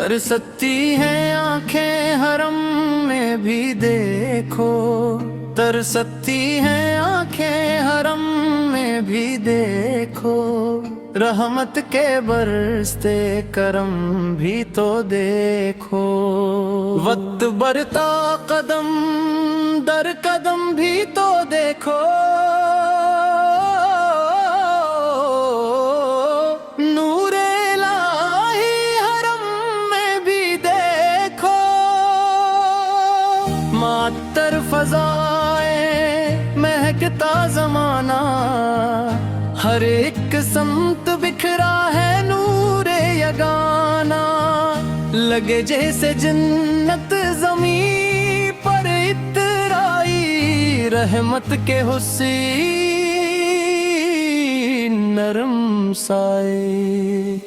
तरसती हैं आंखें हरम में भी देखो, तरसती हैं आंखें हरम में भी देखो। रहमत के बरसते करम भी तो देखो। वक्त बढ़ता कदम दर कदम भी तो देखो। नूरे इलाही हरम में भी देखो। मातर फजाए महकता जमाना, हर एक समत बिखरा है नूरे यगाना। लगे जैसे जन्नत ज़मीं पर इतराई, रहमत के हुस्न नरम साए।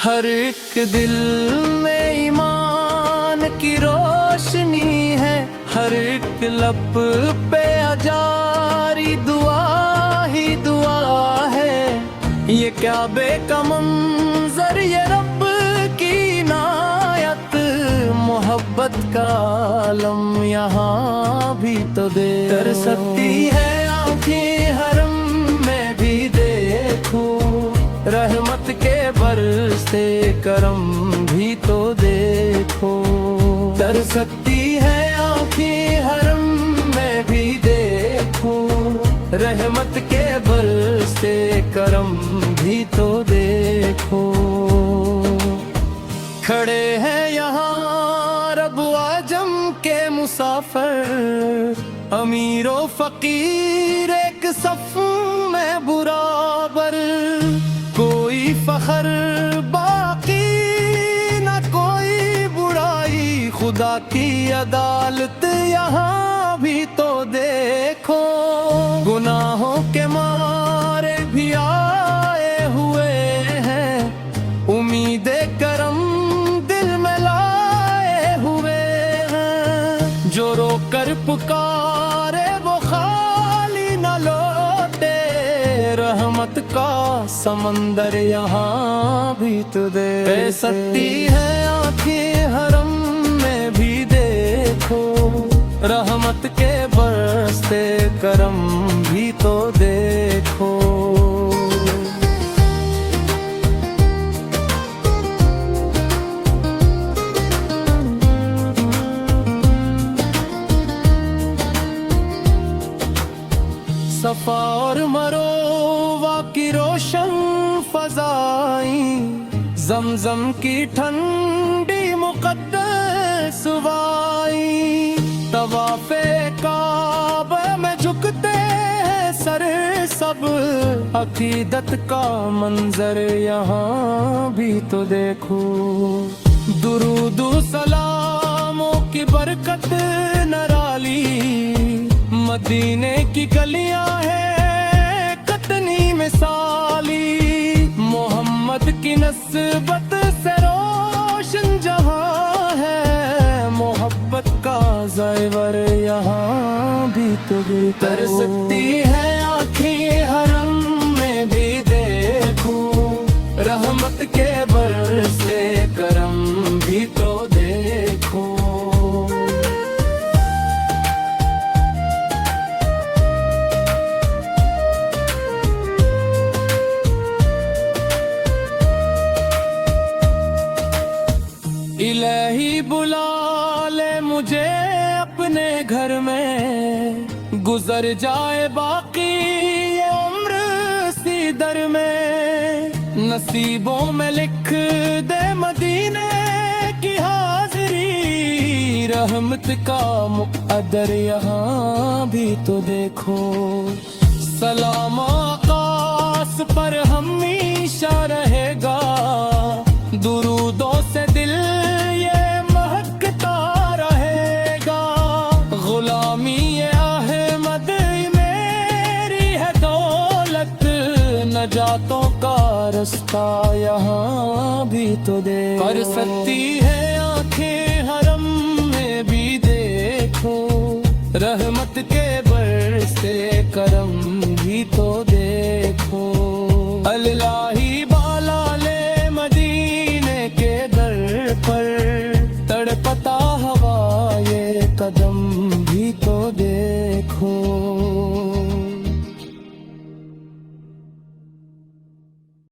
हर एक दिल में ईमान की रोशनी है, हर एक लब पे अजारी दुआ ही दुआ है। ये क्या बेकम मंजर, ये रब की इनायत। मोहब्बत का आलम यहाँ भी तो दे। कर सकती है आँखें हरम में भी देखो। रहमत के बरसते करम भी तो देखो। कर सकती है आँखें हरम में भी देखो। रहमत के बरसते करम भी तो देखो। खड़े हैं यहाँ रब आजम के मुसाफिर, अमीरो फकीर एक सफ में बराबर। कोई फखर बाकी न कोई बुराई, खुदा की अदालत यहाँ भी तो देखो। गुनाहों के मारे भी आए हुए हैं, उम्मीदे करम दिल में लाए हुए हैं। जो रोकर पुकारे वो खाली न लौटे, रहमत का समंदर यहाँ भी तो दे। बह सकती है आँखें हरम में भी देखो। रहमत के बरसते करम भी तो देखो। सफा और मरोवा की रोशन फजाई, जमजम की ठंडी मुकद्दस वाई। तवाफ़े काबा में झुकते हैं सर सब, अकीदत का मंजर यहाँ भी तो देखो। दुरूद सलामों की बरकत नराली, मदीने की गलियां हैं कतनी मिसाली। मोहम्मद की नस्बत से रोशन जहां है, मोहब्बत का ज़ेवर यहाँ भी तो तर सकती है आँखें हरम में भी देखो। रहमत के बरसे करम भी तो देखो। इलाही बुला ले मुझे अपने घर में, गुजर जाए बाकी ये उम्र सी दर में। नसीबों में लिख दे मदीने की हाजिरी, रहमत का मुक़द्दर यहाँ भी तो देखो। सलाम आकाश पर हमेशा रहेगा, दुरूदों से दिल ये महकता रहेगा। गुलामी ये अहमद मेरी है दौलत, नजातों का रास्ता यहाँ भी तो दे। कर सकती है आँखें हरम में भी देखो। रहमत के बरसे करम भी तो देखो। अल्लाही बाला ले मदीने के दर पर देखो